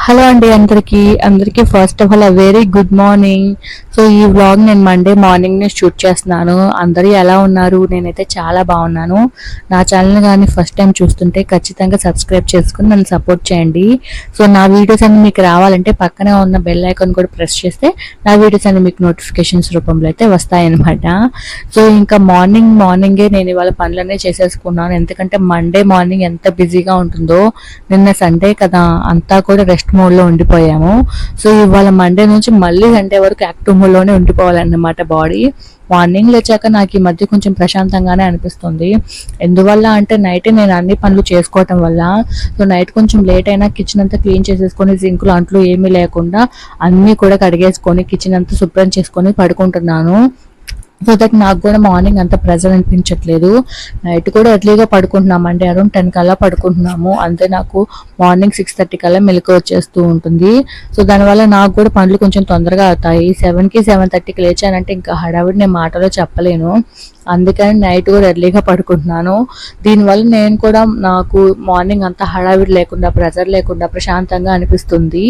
Hello అండి అందరికీ first of all very good morning. So ఈ వ్లాగ్ నేను మండే మార్నింగ్ షూట్ చేస్తున్నాను. అందరూ ఎలా ఉన్నారు? నేనైతే చాలా బాగున్నాను. నా ఛానల్ కానీ ఫస్ట్ టైం చూస్తుంటే ఖచ్చితంగా సబ్స్క్రైబ్ చేసుకుని నన్ను సపోర్ట్ చేయండి. సో నా వీడియోస్ అన్ని మీకు రావాలంటే పక్కనే ఉన్న బెల్ ఐకాన్ కూడా ప్రెస్ చేస్తే నా వీడియోస్ అన్ని మీకు నోటిఫికేషన్స్ రూపంలో అయితే వస్తాయన్నమాట. సో ఇంకా మార్నింగే నేను ఇవాళ పనులన్నీ చేసేసుకున్నాను. ఎందుకంటే మండే మార్నింగ్ ఎంత బిజీగా ఉంటుందో. నిన్న సండే కదా, అంతా కూడా రెస్ట్ మోడ్లో ఉండిపోయాము. సో ఇవాళ మండే నుంచి మళ్ళీ సండే వరకు యాక్టివ్ మోడ్లోనే ఉండిపోవాలన్నమాట బాడీ. మార్నింగ్ లేచాక నాకు ఈ మధ్య కొంచెం ప్రశాంతంగానే అనిపిస్తుంది. ఎందువల్ల అంటే నైట్ నేను అన్ని పనులు చేసుకోవటం వల్ల. సో నైట్ కొంచెం లేట్ అయినా కిచెన్ అంతా క్లీన్ చేసేసుకొని సింకులు అంట్లు ఏమీ లేకుండా అన్నీ కూడా కడిగేసుకొని కిచెన్ అంతా శుభ్రం చేసుకొని పడుకుంటున్నాను. సో దట్ నాకు కూడా మార్నింగ్ అంత ప్రెజర్ అనిపించట్లేదు. నైట్ కూడా ఎర్లీగా పడుకుంటున్నామండి, అరౌండ్ 10 కల్లా పడుకుంటున్నాము. అంతే నాకు మార్నింగ్ 6:30 కల్లా మెలకు వచ్చేస్తూ ఉంటుంది. సో దానివల్ల నాకు కూడా పనులు కొంచెం తొందరగా అవుతాయి. 7కి 7:30కి లేచానంటే ఇంకా హడావిడి నేను మాటలో చెప్పలేను. అందుకని నైట్ కూడా ఎర్లీగా పడుకుంటున్నాను. దీనివల్ల నేను కూడా నాకు మార్నింగ్ అంతా హడావిడి లేకుండా ప్రెజర్ లేకుండా ప్రశాంతంగా అనిపిస్తుంది.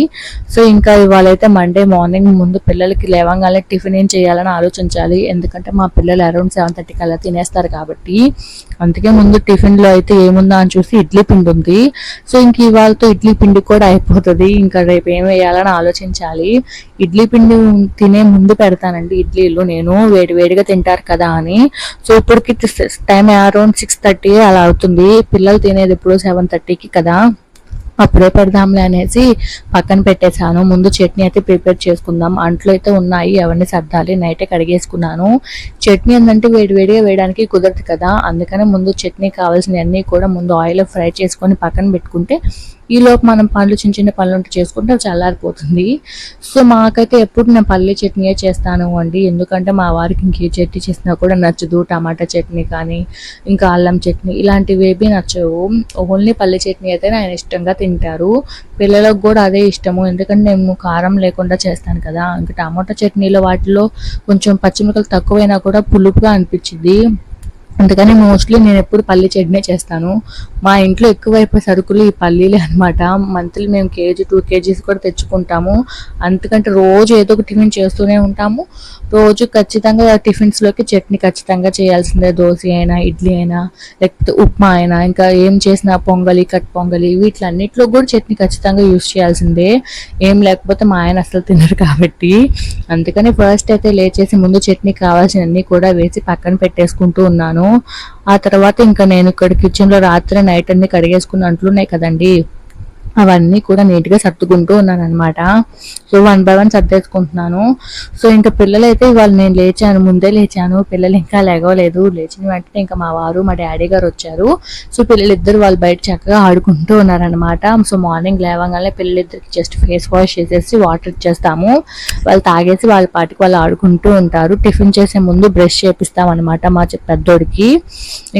సో ఇంకా ఇవాళ అయితే మండే మార్నింగ్ ముందు పిల్లలకి లేవగానే టిఫిన్ ఏం చేయాలని ఆలోచించాలి. ఎందుకంటే మా పిల్లలు అరౌండ్ 7:30 కల్లా తినేస్తారు కాబట్టి. అందుకే ముందు టిఫిన్లో అయితే ఏముందా అని చూసి ఇడ్లీ పిండి ఉంది. సో ఇంక ఇవాళతో ఇడ్లీ పిండి కూడా అయిపోతుంది. ఇంకా రేపు ఏం వేయాలని ఆలోచించాలి. ఇడ్లీ పిండి తినే ముందు పెడతానండి ఇడ్లీలు, నేను వేడిగా తింటారు కదా అని. సో ఇప్పటికి టైం అరౌండ్ 6:30 అలా అవుతుంది. పిల్లలు తినేది ఇప్పుడు 7:30కి కదా, అప్పుడే పెడదాంలే అనేసి పక్కన పెట్టేశాను. ముందు చట్నీ అయితే ప్రిపేర్ చేసుకుందాం. అంట్లో అయితే ఉన్నాయి, అవన్నీ సర్దాలి. నైటే కడిగేసుకున్నాను. చట్నీ ఏంటంటే వేడిగా వేయడానికి కుదరదు కదా, అందుకనే ముందు చట్నీ కావాల్సినవన్నీ కూడా ముందు ఆయిల్లో ఫ్రై చేసుకొని పక్కన పెట్టుకుంటే ఈలోపు మనం చిన్న పనులు ఉంటే చేసుకుంటే అవి చల్లారిపోతుంది. సో మాకైతే ఎప్పుడు నేను పల్లీ చట్నీయే చేస్తాను అండి. ఎందుకంటే మా వారికి ఇంకే చట్నీ చేసినా కూడా నచ్చదు. టమాటా చట్నీ కానీ ఇంకా అల్లం చట్నీ ఇలాంటివి ఏవి నచ్చవు. ఓన్లీ పల్లీ చట్నీ అయితే ఆయన ఇష్టంగా తింటారు. పిల్లలకు కూడా అదే ఇష్టము. ఎందుకంటే నేను కారం లేకుండా చేస్తాను కదా. ఇంకా టమాటా చట్నీలో వాటిలో కొంచెం పచ్చిమిరపకాయలు తక్కువైనా కూడా పులుపుగా అనిపించింది. అందుకని మోస్ట్లీ నేను ఎప్పుడు పల్లీ చట్నీ చేస్తాను. మా ఇంట్లో ఎక్కువైపోయే సరుకులు ఈ పల్లీలే అనమాట. మంత్లీ మేము 2 kgs కూడా తెచ్చుకుంటాము. అందుకంటే రోజు ఏదో ఒక టిఫిన్ చేస్తూనే ఉంటాము. రోజు ఖచ్చితంగా టిఫిన్స్లోకి చట్నీ ఖచ్చితంగా చేయాల్సిందే. దోశ అయినా ఇడ్లీ అయినా లేకపోతే ఉప్మా అయినా ఇంకా ఏం చేసినా పొంగలి కట్ పొంగలి వీటిలన్నిటిలో కూడా చట్నీ ఖచ్చితంగా యూస్ చేయాల్సిందే. ఏం లేకపోతే మా ఆయన అసలు తినరు కాబట్టి. అందుకని ఫస్ట్ అయితే లేచేసి ముందు చట్నీ కావాల్సినవన్నీ కూడా వేసి పక్కన పెట్టేసుకుంటూ ఉన్నాను. ఆ తర్వాత ఇంకా నేను ఇక్కడ కిచెన్లో రాత్రి నైట్ అన్ని కడిగేసుకున్న అంట్లున్నాయి కదండి, అవన్నీ కూడా నీట్గా సర్దుకుంటూ ఉన్నాను అనమాట. So 1 by 1 సర్దేసుకుంటున్నాను. సో ఇంకా పిల్లలు అయితే ఇవాళ నేను ముందే లేచాను. పిల్లలు ఇంకా లేగలేదు. లేచిన వెంటనే ఇంకా మా వారు మా డాడీ గారు వచ్చారు. సో పిల్లలిద్దరు వాళ్ళు బయట చక్కగా ఆడుకుంటూ ఉన్నారనమాట. సో మార్నింగ్ లేవగానే పిల్లలిద్దరికి జస్ట్ ఫేస్ వాష్ చేసేసి వాటర్ ఇచ్చేస్తాము. వాళ్ళు తాగేసి వాళ్ళ పాటికి వాళ్ళు ఆడుకుంటూ ఉంటారు. టిఫిన్ చేసే ముందు బ్రష్ చేపిస్తాం అనమాట మా పెద్దోడికి.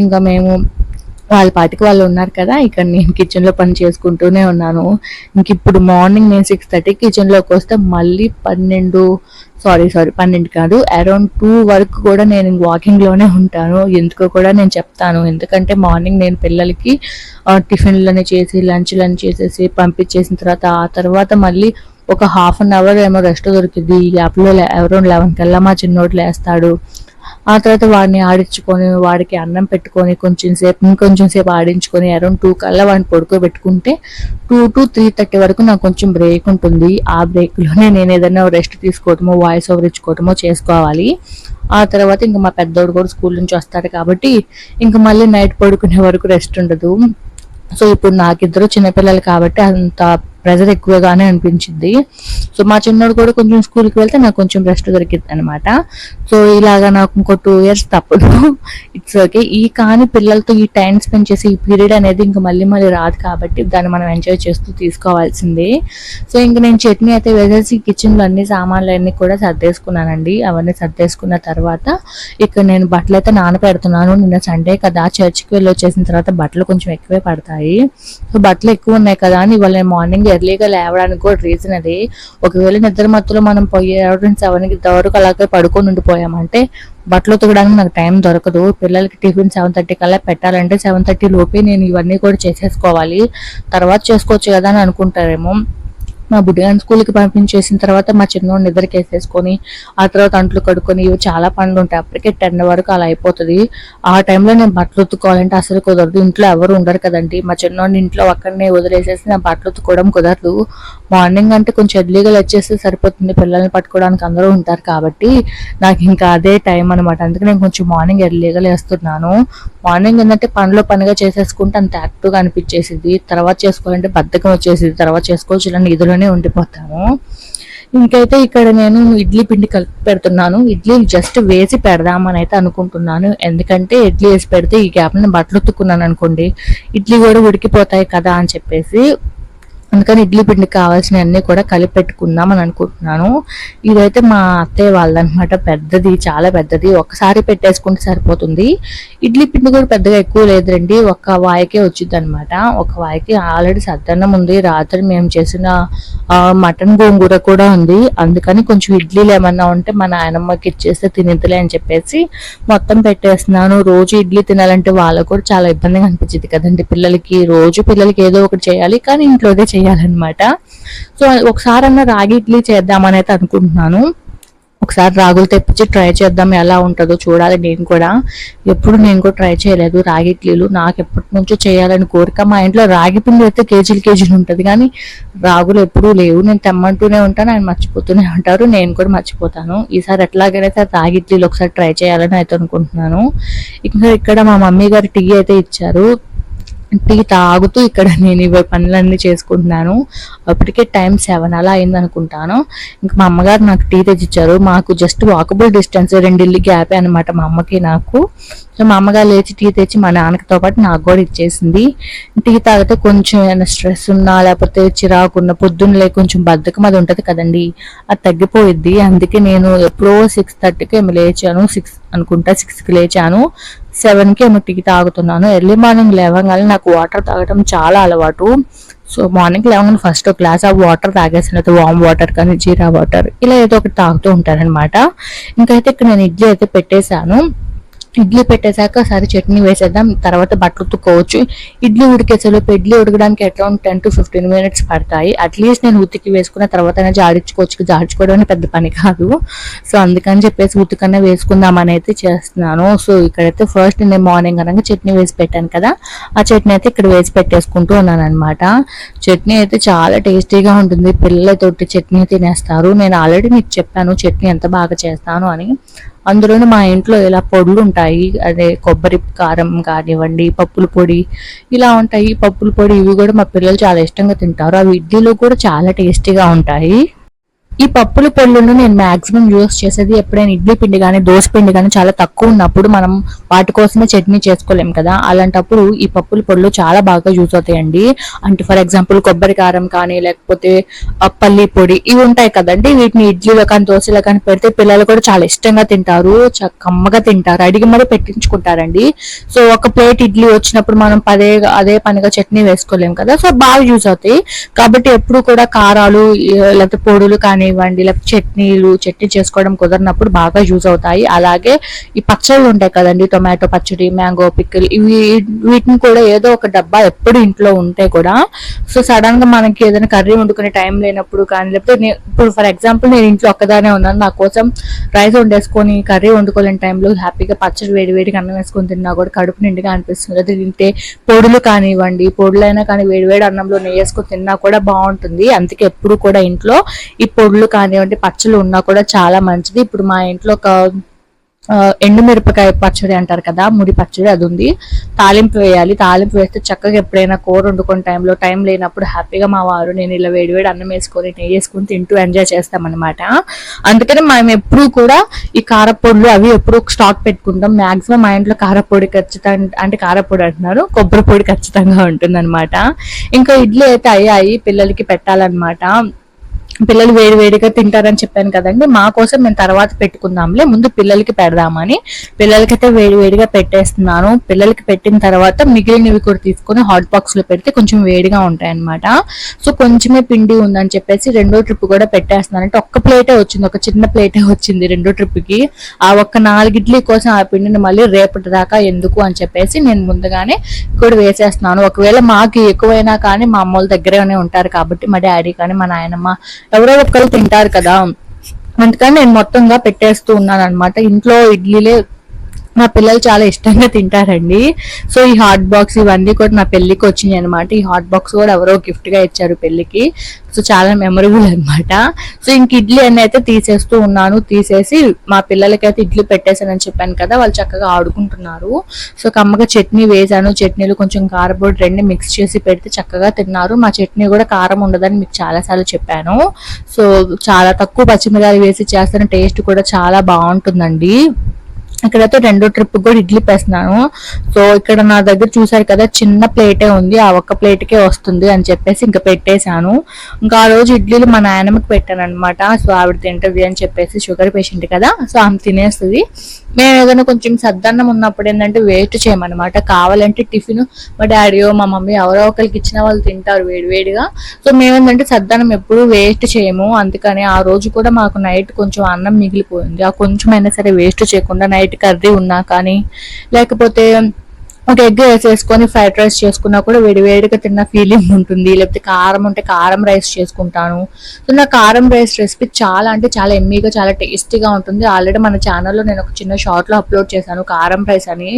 ఇంకా మేము వాళ్ళ పాటికి వాళ్ళు ఉన్నారు కదా, ఇక్కడ నేను కిచెన్లో పని చేసుకుంటూనే ఉన్నాను. ఇంక ఇప్పుడు మార్నింగ్ నేను 6:30 కిచెన్లోకి వస్తే మళ్ళీ 12 కాదు, అరౌండ్ 2 వరకు కూడా నేను వాకింగ్లోనే ఉంటాను. ఎందుకో కూడా నేను చెప్తాను. ఎందుకంటే మార్నింగ్ నేను పిల్లలకి టిఫిన్లని చేసి లంచ్లని చేసేసి పంపించేసిన తర్వాత ఆ తర్వాత మళ్ళీ ఒక 1/2 అవర్ ఏమో రెస్ట్ దొరికింది. ఈ గ్యాప్లో అరౌండ్ 11 కల్లా మా చిన్నోడు లేస్తాడు. ఆ తర్వాత వాడిని ఆడించుకొని వాడికి అన్నం పెట్టుకొని ఇంకొంచెం సేపు ఆడించుకొని అరౌండ్ 2 కల్లా వాడిని పడుకోబెట్టుకుంటే 2 to 3:30 వరకు నాకు కొంచెం బ్రేక్ ఉంటుంది. ఆ బ్రేక్లోనే నేను ఏదైనా రెస్ట్ తీసుకోవటమో వాయిస్ ఓవర్ ఇచ్చుకోవటమో చేసుకోవాలి. ఆ తర్వాత ఇంకా మా పెద్దోడు కూడా స్కూల్ నుంచి వస్తాడు కాబట్టి ఇంకా మళ్ళీ నైట్ పడుకునే వరకు రెస్ట్ ఉండదు. సో ఇప్పుడు నాకిద్దరు చిన్నపిల్లలు కాబట్టి అంత ప్రెజర్ ఎక్కువగానే అనిపించింది. సో మా చిన్నోడు కూడా కొంచెం స్కూల్కి వెళ్తే నాకు కొంచెం రెస్ట్ దొరికింది అనమాట. సో ఇలాగా నాకు ఇంకో 2 years తప్పదు. It's okay. కానీ పిల్లలతో ఈ టైం స్పెండ్ చేసి ఈ పీరియడ్ అనేది ఇంకా మళ్ళీ రాదు కాబట్టి దాన్ని మనం ఎంజాయ్ చేస్తూ తీసుకోవాల్సిందే. సో ఇంకా నేను చట్నీ అయితే వేసేసి కిచెన్లో అన్ని సామాన్లు అన్నీ కూడా సర్దేసుకున్నానండి. అవన్నీ సర్దేసుకున్న తర్వాత ఇక్కడ నేను బట్టలు అయితే నానపెడుతున్నాను. నిన్న సండే కదా, చర్చ్కి వెళ్ళి వచ్చేసిన తర్వాత బట్టలు కొంచెం ఎక్కువే పడతాయి. సో బట్టలు ఎక్కువ ఉన్నాయి కదా అని ఇవాళ మార్నింగ్ ఎర్లీగా లేవడానికి కూడా రీజన్ అది. ఒకవేళ నిద్ర మత్తులో మనం 7 వరకు అలాగే పడుకొని ఉండిపోయామంటే బట్టలు ఉతకడానికి నాకు టైం దొరకదు. పిల్లలకి టిఫిన్ 7:30 కల్లా పెట్టాలంటే 7:30 లోపే నేను ఇవన్నీ కూడా చేసేసుకోవాలి. తర్వాత చేసుకోవచ్చు కదా అని అనుకుంటారేమో. మా బుడ్డిగాని స్కూల్కి పంపించేసిన తర్వాత మా చిన్నోడిని నిద్రకి వేసేసుకొని ఆ తర్వాత అంట్లు కడుక్కొని ఇవి చాలా పనులు ఉంటాయి. అప్పటికే 10 వరకు అలా అయిపోతుంది. ఆ టైంలో నేను బట్టలు ఉతుక్కోవాలంటే అసలు కుదరదు. ఇంట్లో ఎవరు ఉండరు కదండి. మా చిన్నోడిని ఇంట్లో అక్కడనే వదిలేసేసి నా బట్టలు ఉతుక్కోవడం కుదరదు. మార్నింగ్ అంటే కొంచెం ఎర్లీగా వచ్చేస్తే సరిపోతుంది, పిల్లల్ని పట్టుకోవడానికి అందరూ ఉంటారు కాబట్టి. నాకు ఇంకా అదే టైం అనమాట. అందుకే నేను కొంచెం మార్నింగ్ ఎర్లీగా లేస్తున్నాను. మార్నింగ్ ఏంటంటే పనిలో పనిగా చేసేసుకుంటే అంత యాక్టివ్గా అనిపించేసింది. తర్వాత చేసుకోవాలంటే బద్ధకం వచ్చేసింది. తర్వాత చేసుకోవచ్చు ఇలా నిధులోనే ఉండిపోతాను. ఇంకైతే ఇక్కడ నేను ఇడ్లీ పిండి కలిపి పెడుతున్నాను. ఇడ్లీ జస్ట్ వేసి పెడదామని అయితే అనుకుంటున్నాను. ఎందుకంటే ఇడ్లీ వేసి పెడితే ఈ గ్యాప్ నేను బట్టలు ఉతుక్కున్నాను అనుకోండి, ఇడ్లీ కూడా ఉడికిపోతాయి కదా అని చెప్పేసి అందుకని ఇడ్లీ పిండికి కావాల్సినవన్నీ కూడా కలిపి పెట్టుకుందాం అని అనుకుంటున్నాను. ఇదైతే మా అత్తయ్య వాళ్ళదనమాట, పెద్దది, చాలా పెద్దది. ఒకసారి పెట్టేసుకుంటే సరిపోతుంది. ఇడ్లీ పిండి కూడా పెద్దగా ఎక్కువ లేదురండి, ఒక వాయికే వచ్చింది అనమాట. ఒక వాయికి ఆల్రెడీ సద్దన్నం ఉంది, రాత్రి మేము చేసిన మటన్ గోంగూర కూడా ఉంది. అందుకని కొంచెం ఇడ్లీలు ఏమన్నా ఉంటే మా నాయనమ్మకి ఇచ్చేస్తే తినిద్దులే అని చెప్పేసి మొత్తం పెట్టేస్తున్నాను. రోజు ఇడ్లీ తినాలంటే వాళ్ళకు కూడా చాలా ఇబ్బందిగా అనిపించింది కదండి. పిల్లలకి ఏదో ఒకటి చేయాలి, కానీ ఇంట్లోనే చేయాలన్నమాట. సో ఒకసారన్నా రాగి ఇడ్లీ చేద్దామని అయితే అనుకుంటున్నాను. ఒకసారి రాగులు తెప్పించి ట్రై చేద్దాం, ఎలా ఉంటుందో చూడాలి. నేను కూడా ట్రై చేయలేదు రాగి ఇడ్లీలు. నాకు ఎప్పటి నుంచో చేయాలని కోరిక. మా ఇంట్లో రాగి పిండి అయితే కేజీలు ఉంటుంది, కానీ రాగులు ఎప్పుడూ లేవు. నేను తెమ్మంటూనే ఉంటాను, ఆయన మర్చిపోతూనే ఉంటారు, నేను కూడా మర్చిపోతాను. ఈసారి ఎట్లాగైనా రాగి ఇడ్లీలు ఒకసారి ట్రై చేయాలని అయితే అనుకుంటున్నాను. ఇంకా ఇక్కడ మా మమ్మీ గారు టీ అయితే ఇచ్చారు. టీ తాగుతూ ఇక్కడ నేను ఇవి పనులన్నీ చేసుకుంటున్నాను. అప్పటికే టైం 7 అలా అయింది అనుకుంటాను. ఇంకా మా అమ్మగారు నాకు టీ తెచ్చిచ్చారు. మాకు జస్ట్ వాకబుల్ డిస్టెన్స్, 2 ఇల్లు గ్యాపే అనమాట మా అమ్మకి నాకు. సో మా అమ్మగారు లేచి టీ తెచ్చి మా నాన్నకితో పాటు నాకు కూడా ఇచ్చేసింది. టీ తాగితే కొంచెం ఏమైనా స్ట్రెస్ ఉన్నా లేకపోతే చిరాకున్న పొద్దున్నలే కొంచెం బద్ధకం అది ఉంటుంది కదండి, అది తగ్గిపోయిద్ది. అందుకే నేను ఎప్పుడో 6:30కి ఏమో లేచాను, 6కి లేచాను. 7కి ఏమో టీ తాగుతున్నాను. ఎర్లీ మార్నింగ్ లేవగానే నాకు వాటర్ తాగడం చాలా అలవాటు. సో మార్నింగ్ లేవగానే ఫస్ట్ ఒక గ్లాస్ ఆఫ్ వాటర్ తాగేసిన, వామ్ వాటర్ కానీ జీరా వాటర్ ఇలా ఏదో ఒకటి తాగుతూ ఉంటానన్నమాట. ఇంకైతే ఇక్కడ నేను ఇడ్లీ అయితే పెట్టేశాను. ఇడ్లీ పెట్టేశాక సరే చట్నీ వేసేద్దాం, తర్వాత బట్టలు ఉతుక్కోవచ్చు. ఇడ్లీ ఉడికేసేలోపు ఇడ్లీ ఉడకడానికి అరౌండ్ 10 to 15 minutes పడతాయి. అట్లీస్ట్ నేను ఉతికి వేసుకున్న తర్వాత జాడించుకోవడం పెద్ద పని కాదు. సో అందుకని చెప్పేసి ఉతికన్నా వేసుకుందామని అయితే చేస్తున్నాను. సో ఇక్కడైతే ఫస్ట్ నేను మార్నింగ్ అనగా చట్నీ వేసి పెట్టాను కదా, ఆ చట్నీ అయితే ఇక్కడ వేసి పెట్టేసుకుంటూ ఉన్నాను అనమాట. చట్నీ అయితే చాలా టేస్టీగా ఉంటుంది. పిల్లలతోటి చట్నీ తినేస్తారు. నేను ఆల్రెడీ మీకు చెప్పాను చట్నీ ఎంత బాగా చేస్తాను అని. అందులోనూ మా ఇంట్లో ఇలా పొడులు ఉంటాయి, అదే కొబ్బరి కారం కానివ్వండి, పప్పుల పొడి ఇలా ఉంటాయి. పప్పుల పొడి ఇవి కూడా మా పిల్లలు చాలా ఇష్టంగా తింటారు. అవి ఇడ్లీలో కూడా చాలా టేస్టీగా ఉంటాయి. ఈ పప్పుల పొళ్ళను నేను మాక్సిమం యూస్ చేసేది ఎప్పుడైనా ఇడ్లీ పిండి కానీ దోశ పిండి కానీ చాలా తక్కువ ఉన్నప్పుడు మనం వాటి కోసమే చట్నీ చేసుకోలేం కదా, అలాంటప్పుడు ఈ పప్పుల పొళ్ళు చాలా బాగా యూజ్ అవుతాయండి. అంటే ఫర్ ఎగ్జాంపుల్ కొబ్బరి కారం కానీ లేకపోతే పల్లి పొడి ఇవి ఉంటాయి కదండి, వీటిని ఇడ్లీలో కానీ దోశలో కానీ పెడితే పిల్లలు కూడా చాలా ఇష్టంగా తింటారు, కమ్మగా తింటారు, అడిగి మరీ పెట్టించుకుంటారండి. సో ఒక ప్లేట్ ఇడ్లీ వచ్చినప్పుడు మనం అదే పనిగా చట్నీ వేసుకోలేం కదా, సో బాగా యూజ్ అవుతాయి. కాబట్టి ఎప్పుడు కూడా కారాలు లేకపోతే పొడులు కానీ ఇవ్వండి, లేకపోతే చట్నీ చేసుకోవడం కుదరినప్పుడు బాగా యూజ్ అవుతాయి. అలాగే ఈ పచ్చళ్ళు ఉంటాయి కదండి, టొమాటో పచ్చడి, మ్యాంగో పికిల్, వీటిని కూడా ఏదో ఒక డబ్బా ఎప్పుడు ఇంట్లో ఉంటే కూడా, సో సడన్ గా మనకి ఏదైనా కర్రీ వండుకునే టైం లేనప్పుడు కానీ, లేకపోతే ఇప్పుడు ఫర్ ఎగ్జాంపుల్ నేను ఇంట్లో ఒక్కదానే ఉన్నాను, నా కోసం రైస్ వండేసుకొని కర్రీ వండుకోలేని టైంలో హ్యాపీగా పచ్చడి వేడిగా అన్నం వేసుకొని తిన్నా కూడా కడుపు నిండుగా అనిపిస్తుంది. అది తింటే పొడులు కానివ్వండి, పొడులైనా కానీ వేడివేడి అన్నంలో నెయ్యి వేసుకొని తిన్నా కూడా బాగుంటుంది. అందుకే ఎప్పుడు కూడా ఇంట్లో ఈ పొడులు కానివ్వండి పచ్చళ్ళు ఉన్నా కూడా చాలా మంచిది. ఇప్పుడు మా ఇంట్లో ఒక ఎండుమిరపకాయ పచ్చడి అంటారు కదా, ముడి పచ్చడి, అది ఉంది. తాలింపు వేయాలి, తాలింపు వేస్తే చక్కగా ఎప్పుడైనా కూర వండుకునే టైంలో టైం లేనప్పుడు హ్యాపీగా మా వారు నేను ఇలా వేడివేడి అన్నం వేసుకొని నెయ్యి వేసుకొని తింటూ ఎంజాయ్ చేస్తామన్నమాట. అందుకని మేము ఎప్పుడు కూడా ఈ కారపొడులు అవి ఎప్పుడు స్టాక్ పెట్టుకుంటాం. మాక్సిమం మా ఇంట్లో కారపొడి ఖచ్చితంగా, అంటే కారపొడి అంటున్నారు, కొబ్బరి పొడి ఖచ్చితంగా ఉంటుంది అనమాట. ఇంకా ఇడ్లీ అయితే అయ్యాయి, పిల్లలకి పెట్టాలన్నమాట. పిల్లలు వేడి వేడిగా తింటారని చెప్పాను కదండి, మా కోసం నేను తర్వాత పెట్టుకుందాంలే, ముందు పిల్లలకి పెడదామని పిల్లలకైతే వేడి వేడిగా పెట్టేస్తున్నాను. పిల్లలకి పెట్టిన తర్వాత మిగిలినవి కూడా తీసుకొని హాట్ బాక్స్ లో పెడితే కొంచెం వేడిగా ఉంటాయి అనమాట. సో కొంచెమే పిండి ఉందని చెప్పేసి రెండో ట్రిప్ కూడా పెట్టేస్తున్నాను. అంటే ఒక్క ప్లేటే వచ్చింది, ఒక చిన్న ప్లేటే వచ్చింది రెండో ట్రిప్ కి. ఆ ఒక్క 4 ఇడ్లీ కోసం ఆ పిండిని మళ్ళీ రేపటి దాకా ఎందుకు అని చెప్పేసి నేను ముందుగానే కూడా వేసేస్తున్నాను. ఒకవేళ మాకు ఎక్కువైనా కానీ మా అమ్మోళ్ళ దగ్గరనే ఉంటారు కాబట్టి, మా డాడీ కానీ మా నాయనమ్మ ఎవరో ఒకరు తింటారు కదా, అందుకని నేను మొత్తంగా పెట్టేస్తూ ఉన్నాను అనమాట. ఇంట్లో ఇడ్లీలే మా పిల్లలు చాలా ఇష్టంగా తింటారండి. సో ఈ హాట్ బాక్స్ ఇవన్నీ కూడా నా పెళ్లికి వచ్చినాయి అనమాట. ఈ హాట్ బాక్స్ కూడా ఎవరో గిఫ్ట్ గా ఇచ్చారు పెళ్లికి. సో చాలా మెమరబుల్ అనమాట. సో ఇంక ఇడ్లీ అన్ని అయితే తీసేస్తూ ఉన్నాను. తీసేసి మా పిల్లలకైతే ఇడ్లీ పెట్టేసానని చెప్పాను కదా, వాళ్ళు చక్కగా ఆడుకుంటున్నారు. సో కమ్మగా చట్నీ వేసాను. చట్నీలు కొంచెం కారపొడి రెండు మిక్స్ చేసి పెడితే చక్కగా తిన్నారు. మా చట్నీ కూడా కారం ఉండదని మీకు చాలా సార్లు చెప్పాను. సో చాలా తక్కువ పచ్చిమిరపకాయలు వేసి చేస్తాను, టేస్ట్ కూడా చాలా బాగుంటుందండి. ఇక్కడైతే రెండో ట్రిప్ కూడా ఇడ్లీ వేస్తున్నాను. సో ఇక్కడ నా దగ్గర చూసారు కదా చిన్న ప్లేటే ఉంది, ఆ ఒక్క ప్లేట్కే వస్తుంది అని చెప్పేసి ఇంకా పెట్టేశాను. ఇంకా ఆ రోజు ఇడ్లీలు మా నాయనమ్మకి పెట్టాను అనమాట. సో ఆవిడ తింటది అని చెప్పేసి, షుగర్ పేషెంట్ కదా, సో ఆమె తినేస్తుంది. మేము ఏదైనా కొంచెం సద్దన్నం ఉన్నప్పుడు ఏంటంటే వేస్ట్ చేయమన్నమాట. కావాలంటే టిఫిన్ మా డాడీ మా మమ్మీ ఎవరో ఒకరికి ఇచ్చిన వాళ్ళు తింటారు వేడివేడిగా. సో మేమేంటంటే సద్దన్నం ఎప్పుడు వేస్ట్ చేయము. అందుకని ఆ రోజు కూడా మాకు నైట్ కొంచెం అన్నం మిగిలిపోయింది. ఆ కొంచెం అయినా సరే వేస్ట్ చేయకుండా నైట్ కర్రీ ఉన్నా కానీ, లేకపోతే ఒక ఎగ్ వేసేసుకొని ఫ్రైడ్ రైస్ చేసుకున్నా కూడా వేడివేడిగా తిన్న ఫీలింగ్ ఉంటుంది. లేకపోతే కారం ఉంటే కారం రైస్ చేసుకుంటాను. సో నా కారం రైస్ రెసిపీ చాలా అంటే చాలా ఎమ్మీగా చాలా టేస్టీగా ఉంటుంది. ఆల్రెడీ మన ఛానల్లో నేను ఒక చిన్న షార్ట్లో అప్లోడ్ చేశాను కారం రైస్ అని.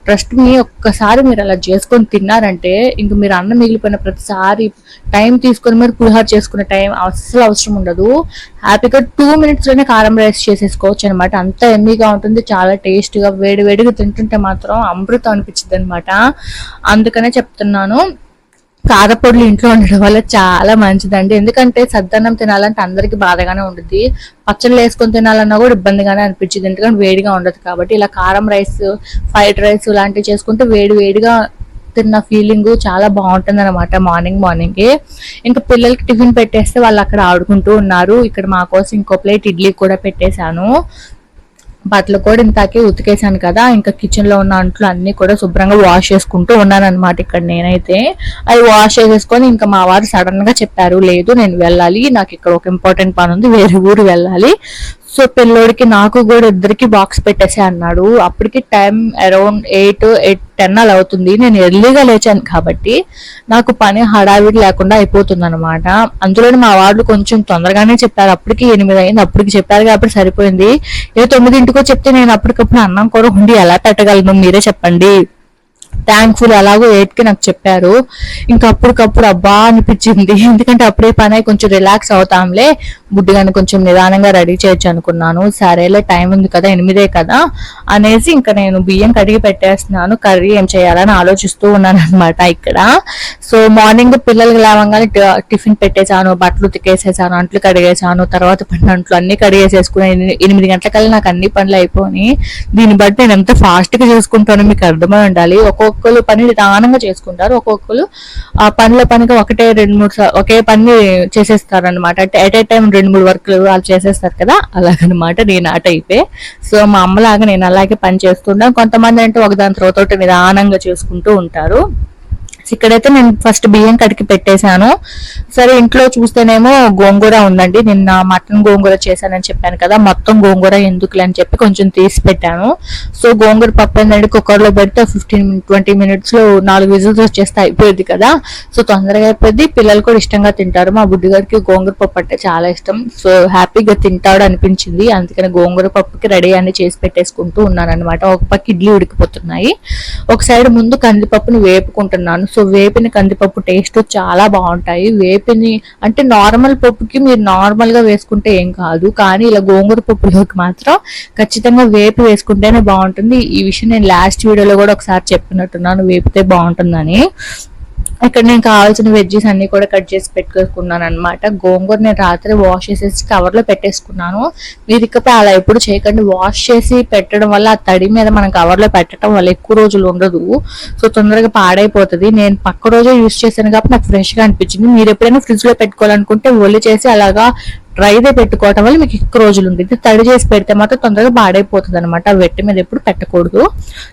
ట్రస్ట్ మీ, ఒక్కసారి మీరు అలా చేసుకొని తిన్నారంటే ఇంక మీరు అన్నం మిగిలిపోయిన ప్రతిసారి టైం తీసుకొని మీరు పులిహోర చేసుకునే టైం అస్సలు అవసరం ఉండదు. హ్యాపీగా 2 minutes లోనే కారం రైస్ చేసేసుకోవచ్చు అనమాట. అంత ఎమ్మీగా ఉంటుంది, చాలా టేస్ట్గా వేడి వేడిగా తింటుంటే మాత్రం అమృతం అనిపించింది అనమాట. అందుకనే చెప్తున్నాను, కారపొడులు ఇంట్లో ఉండడం వల్ల చాలా మంచిదండి. ఎందుకంటే సద్దన్నం తినాలంటే అందరికి బాధగానే ఉంటుంది, పచ్చళ్ళు వేసుకొని తినాలన్నా కూడా ఇబ్బందిగానే అనిపించింది, ఎందుకంటే వేడిగా ఉండదు కాబట్టి. ఇలా కారం రైస్, ఫ్రైడ్ రైస్ లాంటివి చేసుకుంటే వేడి వేడిగా తిన్న ఫీలింగ్ చాలా బాగుంటుంది అనమాట. మార్నింగే ఇంకా పిల్లలకి టిఫిన్ పెట్టేస్తే వాళ్ళు అక్కడ ఆడుకుంటూ ఉన్నారు. ఇక్కడ మా కోసం ఇంకో ప్లేట్ ఇడ్లీ కూడా పెట్టేశాను. బట్టలు కూడా ఇంతాకే ఉతికేసాను కదా, ఇంకా కిచెన్ లో ఉన్న అంట్లు అన్ని కూడా శుభ్రంగా వాష్ చేసుకుంటూ ఉన్నాను అనమాట. ఇక్కడ నేనైతే అవి వాష్ చేసేసుకొని ఇంకా మా వారు సడన్ గా చెప్పారు, లేదు నేను వెళ్ళాలి, నాకు ఇక్కడ ఒక ఇంపార్టెంట్ పని ఉంది, వేరే ఊరు వెళ్ళాలి. సో పిల్లోడికి నాకు కూడా ఇద్దరికి బాక్స్ పెట్టేసే అన్నాడు. అప్పటికి టైం అరౌండ్ 8-10 అలా అవుతుంది. నేను ఎర్లీగా లేచాను కాబట్టి నాకు పని హడావిడి లేకుండా అయిపోతుంది అనమాట. అందులోని మా వాళ్ళు కొంచెం తొందరగానే చెప్పారు, అప్పటికి 8 అయింది. అప్పటికి చెప్పారు కాబట్టి సరిపోయింది. 9 చెప్తే నేను అప్పటికప్పుడు అన్నం కూర ఉండి ఎలా పెట్టగలను మీరే చెప్పండి. థ్యాంక్ఫుల్ ఎలాగో 8కి నాకు చెప్పారు. ఇంకా అప్పటికప్పుడు అబ్బా అనిపించింది, ఎందుకంటే అప్పుడే పని అయి కొంచెం రిలాక్స్ అవుతాంలే, బుడ్డిగాని కొంచెం నిదానంగా రెడీ చేయొచ్చు అనుకున్నాను. సరేలే టైం ఉంది కదా, 8 కదా అనేసి ఇంకా నేను బియ్యం కడిగి పెట్టేస్తున్నాను. కర్రీ ఏం చేయాలని ఆలోచిస్తూ ఉన్నాను అనమాట ఇక్కడ. సో మార్నింగ్ పిల్లలకి లేవగానే టిఫిన్ పెట్టేశాను, బట్టలు ఉతికేసేసాను, అంట్లు కడిగేసాను, తర్వాత పడిన అంట్లు అన్ని కడిగేసేసుకుని 8 గంటలకల్లా నాకు అన్ని పనులు అయిపోయి. దీన్ని బట్టి నేను ఎంత ఫాస్ట్ గా చేసుకుంటానో మీకు అర్థమై ఉండాలి. ఒక్కొక్కరు పని నిదానంగా చేసుకుంటారు, ఒక్కొక్కరు ఆ పనిలో పనిగా 1-2-3 ఒకే పని చేసేస్తారు అనమాట. అంటే ఎట్ ఏ టైం 2-3 వర్క్లు వాళ్ళు చేసేస్తారు కదా, అలాగనమాట. నేను ఆ టైపే. సో మా అమ్మలాగా నేను అలాగే పని చేస్తున్నాను. కొంతమంది అంటే ఒకదాని తర్వాత నిదానంగా చేసుకుంటూ ఉంటారు. ఇక్కడైతే నేను ఫస్ట్ బియ్యం కడిగి పెట్టేశాను. సరే ఇంట్లో చూస్తేనేమో గోంగూర ఉందండి, నిన్న మటన్ గోంగూర చేశానని చెప్పాను కదా, మొత్తం గోంగూర ఎందుకులే అని చెప్పి కొంచెం తీసి పెట్టాను. సో గోంగూర పప్పు ఏంటంటే కుక్కర్లో పెడితే 15-20 minutes లో 4 విజిల్స్ వచ్చేస్తే అయిపోయింది కదా. సో తొందరగా అయిపోయింది, పిల్లలు కూడా ఇష్టంగా తింటారు. మా బుడ్డి గారికి గోంగూర పప్పు అంటే చాలా ఇష్టం. సో హ్యాపీగా తింటాడు అనిపించింది, అందుకని గోంగూర పప్పుకి రెడీ అన్ని చేసి పెట్టేసుకుంటూ ఉన్నాను అనమాట. ఒక పక్క ఇడ్లీ ఉడికిపోతున్నాయి, ఒక సైడ్ ముందు కందిపప్పుని వేపుకుంటున్నాను. సో వేపిన కందిపప్పు టేస్ట్ చాలా బాగుంటాయి. వేపిని అంటే నార్మల్ పప్పుకి మీరు నార్మల్ గా వేసుకుంటే ఏం కాదు, కానీ ఇలా గోంగూర పప్పులోకి మాత్రం ఖచ్చితంగా వేపి వేసుకుంటేనే బాగుంటుంది. ఈ విషయం నేను లాస్ట్ వీడియోలో కూడా ఒకసారి చెప్పినట్టున్నాను, వేపితే బాగుంటుందని. ఇక్కడ నేను కావాల్సిన వెజ్జెస్ అన్ని కూడా కట్ చేసి పెట్టుకున్నాను అనమాట. గోంగూర నేను రాత్రి వాష్ చేసేసి కవర్ లో పెట్టేసుకున్నాను. మీరు ఇకపై అలా ఎప్పుడు చేయకండి. వాష్ చేసి పెట్టడం వల్ల ఆ తడి మీద మనం కవర్ లో పెట్టడం వల్ల ఎక్కువ రోజులు ఉండదు, సో తొందరగా పాడైపోతుంది. నేను పక్క రోజే యూజ్ చేశాను కాబట్టి నాకు ఫ్రెష్ గా అనిపించింది. మీరు ఎప్పుడైనా ఫ్రిడ్జ్ లో పెట్టుకోవాలనుకుంటే ఒలి చేసి అలాగా డ్రైదే పెట్టుకోవటం వల్ల మీకు ఎక్కువ రోజులు ఉంటుంది. తడి చేసి పెడితే మాత్రం తొందరగా పాడైపోతుంది అనమాట. వెట్టి మీద ఎప్పుడు పెట్టకూడదు.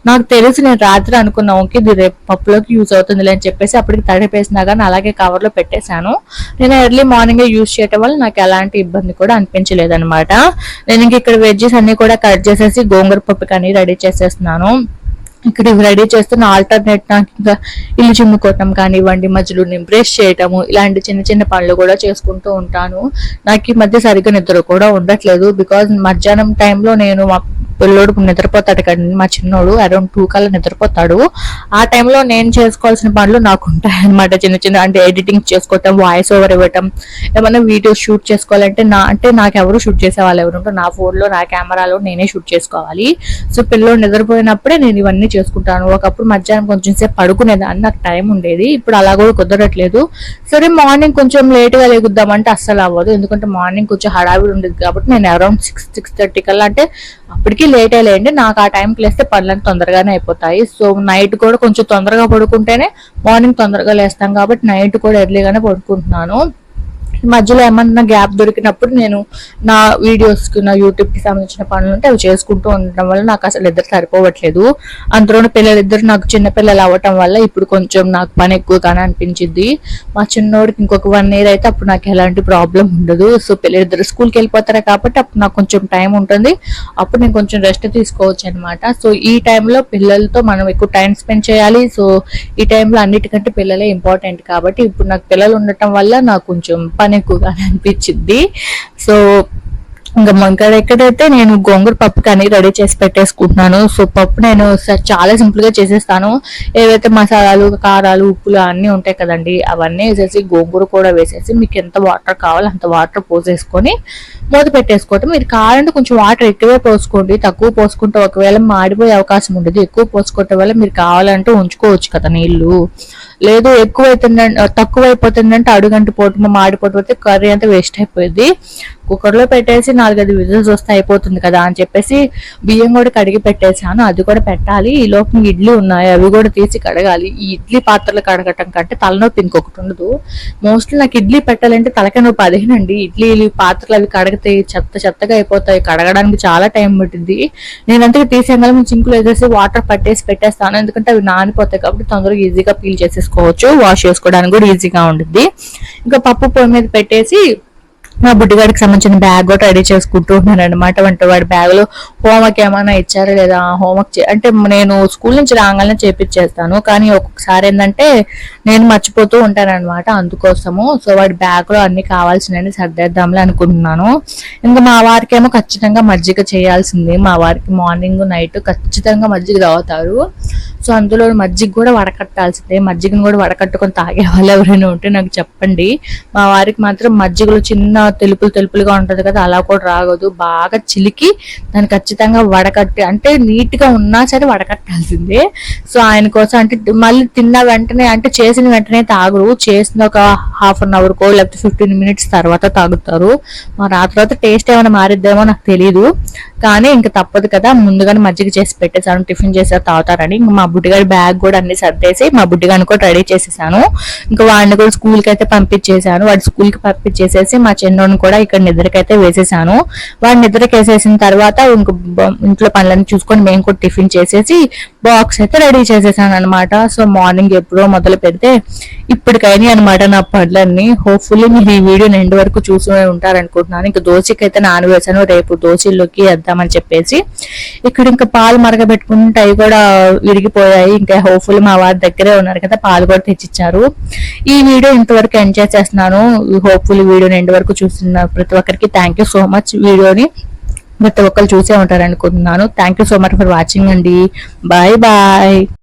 నాకు తెలిసి నేను రాత్రి అనుకున్నా ఓకే ఇది రేపు పప్పులోకి యూజ్ అవుతుంది అని చెప్పేసి అప్పటికి తడిపేసినా కానీ అలాగే కవర్ లో పెట్టేశాను. నేను ఎర్లీ మార్నింగ్ యూజ్ చేయడం వల్ల నాకు ఎలాంటి ఇబ్బంది కూడా అనిపించలేదు అనమాట. నేను ఇంక ఇక్కడ వెజ్జెస్ అన్ని కూడా కట్ చేసేసి గోంగూర పప్పుకి అన్ని రెడీ చేసేస్తున్నాను. ఇక్కడ ఇవి రెడీ చేస్తున్న ఆల్టర్నేట్ నాకు ఇంకా ఇల్లు చిమ్ముకోవటం కానివ్వండి, మధ్యలో నేను బ్రష్ చేయటము, ఇలాంటి చిన్న చిన్న పనులు కూడా చేసుకుంటూ ఉంటాను. నాకు ఈ మధ్య సరిగ్గా నిద్ర కూడా ఉండట్లేదు. బికాజ్ మధ్యాహ్నం టైంలో నేను మా పిల్లోడు నిద్రపోతాడు కదండి, మా చిన్నోడు అరౌండ్ 2 కల్లా నిద్రపోతాడు. ఆ టైంలో నేను చేసుకోవాల్సిన పనులు నాకు ఉంటాయి అనమాట. చిన్న చిన్న అంటే ఎడిటింగ్ చేసుకోవటం, వాయిస్ ఓవర్ ఇవ్వటం, ఏమైనా వీడియోస్ షూట్ చేసుకోవాలంటే నాకు ఎవరు షూట్ చేసే వాళ్ళు ఎవరు ఉంటారు, నా ఫోన్లో నా కెమెరాలో నేనే షూట్ చేసుకోవాలి. సో పిల్లోడు నిద్రపోయినప్పుడే నేను ఇవన్నీ చేసుకుంటాను. ఒకప్పుడు మధ్యాహ్నం కొంచెం సేపు పడుకునేదాన్ని, నాకు టైం ఉండేది. ఇప్పుడు అలా కూడా కుదరట్లేదు. సరే మార్నింగ్ కొంచెం లేట్గా లేగుద్దామంటే అస్సలు అవ్వదు, ఎందుకంటే మార్నింగ్ కొంచెం హడావిడి ఉండేది కాబట్టి నేను అరౌండ్ 6-6:30 కల్లా, అంటే అప్పటికి లేట్ అయ్యేయండి. నాకు ఆ టైంకి లేస్తే పనులన్నీ తొందరగానే అయిపోతాయి. సో నైట్ కూడా కొంచెం తొందరగా పడుకుంటేనే మార్నింగ్ తొందరగా లేస్తాం కాబట్టి నైట్ కూడా ఎర్లీగానే పడుకుంటున్నాను. మధ్యలో ఏమన్నా గ్యాప్ దొరికినప్పుడు నేను నా వీడియోస్ కి, నా యూట్యూబ్ కి సంబంధించిన పనులు ఉంటే అవి చేసుకుంటూ ఉండడం వల్ల నాకు అసలు ఇద్దరు సరిపోవట్లేదు. అందులోని పిల్లలిద్దరు నాకు చిన్నపిల్లలు అవ్వటం వల్ల ఇప్పుడు కొంచెం నాకు పని ఎక్కువగానే అనిపించింది. మా చిన్నోడికి ఇంకొక 1 year అయితే అప్పుడు నాకు ఎలాంటి ప్రాబ్లం ఉండదు. సో పిల్లలిద్దరు స్కూల్కి వెళ్ళిపోతారు కాబట్టి అప్పుడు నాకు కొంచెం టైం ఉంటుంది, అప్పుడు నేను కొంచెం రెస్ట్ తీసుకోవచ్చు అనమాట. సో ఈ టైంలో పిల్లలతో మనం ఎక్కువ టైం స్పెండ్ చేయాలి. సో ఈ టైంలో అన్నిటికంటే పిల్లలే ఇంపార్టెంట్ కాబట్టి ఇప్పుడు నాకు పిల్లలు ఉండటం వల్ల నాకు కొంచెం ఎక్కువగా అనిపించింది. సో ఇంకా ఎక్కడైతే నేను గోంగూర పప్పు కానీ రెడీ చేసి పెట్టేసుకుంటున్నాను. సో పప్పు నేను చాలా సింపుల్ గా చేసేస్తాను. ఏవైతే మసాలాలు, కారాలు, ఉప్పులు అన్నీ ఉంటాయి కదండి, అవన్నీ వేసేసి గోంగూర కూడా వేసేసి మీకు ఎంత వాటర్ కావాలో అంత వాటర్ పోసేసుకొని మూత పెట్టేసుకోవటం. మీరు కావాలంటే కొంచెం వాటర్ ఎక్కువే పోసుకోండి, తక్కువ పోసుకుంటే ఒకవేళ మాడిపోయే అవకాశం ఉండదు. ఎక్కువ పోసుకోవటం వల్ల మీరు కావాలంటే ఉంచుకోవచ్చు కదా నీళ్లు. లేదు తక్కువ అయిపోతుందంటే అడుగంటి పోటు మాడిపోతే కర్రీ అంతా వేస్ట్ అయిపోయింది. కుక్కర్లో పెట్టేసి 4-5 విజిల్స్ వస్తే అయిపోతుంది కదా అని చెప్పేసి బియ్యం కూడా కడిగి పెట్టేశాను. అది కూడా పెట్టాలి. ఈ లోపు ఇడ్లీ ఉన్నాయి, అవి కూడా తీసి కడగాలి. ఈ ఇడ్లీ పాత్రలు కడగటం కంటే తలనొప్పి ఇంకొకటి ఉండదు. మోస్ట్లీ నాకు ఇడ్లీ పెట్టాలంటే తలకాయ నొప్పి అదేనండి. ఇడ్లీ పాత్రలు అవి కడిగితే చెత్తగా అయిపోతాయి, కడగడానికి చాలా టైం పట్టింది. నేను అంతగా తీసేయగల సింకులు వేసేసి వాటర్ పట్టేసి పెట్టేస్తాను, ఎందుకంటే అవి నానిపోతాయి కాబట్టి తొందరగా ఈజీగా పీల్ చేసేసుకోవచ్చు, వాష్ చేసుకోవడానికి కూడా ఈజీగా ఉంటుంది. ఇంకా పప్పు పొయ్యి మీద పెట్టేసి మా బుడ్డిగాడికి సంబంధించిన బ్యాగ్ కూడా రెడీ చేసుకుంటూ ఉన్నాను అనమాట. వాడి బ్యాగ్ లో హోంవర్క్ ఏమైనా ఇచ్చారా లేదా, హోంవర్క్ అంటే నేను స్కూల్ నుంచి రాగానే చేపించేస్తాను, కానీ ఒక్కొక్కసారి ఏంటంటే నేను మర్చిపోతూ ఉంటాను అనమాట, అందుకోసము. సో వాడి బ్యాగ్ లో అన్ని కావాల్సినవి సర్దేద్దాంలే అనుకుంటున్నాను. ఇంకా మా వారికి ఏమో ఖచ్చితంగా మజ్జిగ చేయాల్సింది. మా వారికి మార్నింగ్ నైట్ ఖచ్చితంగా మజ్జిగ తాగుతారు. సో అందులో మజ్జిగ కూడా వడకట్టాల్సిందే. మజ్జిగను కూడా వడకట్టుకొని తాగే వాళ్ళు ఎవరైనా ఉంటే నాకు చెప్పండి. మా వారికి మాత్రం మజ్జిగలో చిన్న తెలుపులుగా ఉంటది కదా, అలా కూడా రాగదు. బాగా చిలికి దాన్ని ఖచ్చితంగా వడకట్టి, అంటే నీట్ గా ఉన్నా సరే వడకట్టాల్సిందే. సో ఆయన కోసం అంటే మళ్ళీ తిన్న వెంటనే, అంటే చేసిన వెంటనే తాగరు, చేసిన ఒక 1/2 hour లేకపోతే 15 minutes తర్వాత తాగుతారు. మరి ఆ తర్వాత టేస్ట్ ఏమైనా మారిద్దేమో నాకు తెలియదు, కానీ ఇంకా తప్పదు కదా, ముందుగానే మజ్జిగ చేసి పెట్టేసాను, టిఫిన్ చేసారు తాగుతారని. ఇంకా మా బుడ్డిగాడి బ్యాగ్ కూడా అన్ని సర్దేసి మా బుడ్డిగాని కూడా రెడీ చేసేసాను. ఇంకా వాడిని కూడా స్కూల్ కి అయితే పంపించేసాను. వాడి స్కూల్ కి పంపించేసేసి మా చిన్నోడిని కూడా ఇక్కడ నిద్రకైతే వేసేసాను. వాడిని నిద్రకి వేసేసిన తర్వాత ఇంక ఇంట్లో పనులన్నీ చూసుకొని మేము కూడా టిఫిన్ చేసేసి బాక్స్ అయితే రెడీ చేసేసాను అనమాట. సో మార్నింగ్ ఎప్పుడో మొదలు పెడితే ఇప్పటికైనా అనమాట నా పనులన్నీ. హోప్ఫుల్లీ మీరు ఈ వీడియో ఎండ్ వరకు చూసి ఉంటారనుకుంటున్నాను. ఇంకా దోశకి అయితే నానవేసాను, రేపు దోశల్లోకి వేద్దామని చెప్పేసి. ఇక్కడ ఇంకా పాలు మరగబెట్టుకుంటే అవి కూడా విరిగిపోయాయి. ఇంకా హోప్ఫుల్లీ మా వారి దగ్గరే ఉన్నారు కదా, పాలు కూడా తెచ్చిచ్చారు. ఈ వీడియో ఇంతవరకు ఎంజాయ్ చేస్తున్నాను. హోప్ఫుల్లీ వీడియోని ఎండ్ వరకు చూస్తున్న ప్రతి ఒక్కరికి థ్యాంక్ యూ సో మచ్. వీడియోని ప్రతి ఒక్కరు చూసే ఉంటారు అనుకుంటున్నాను. Thank you so much for watching అండి. Bye bye.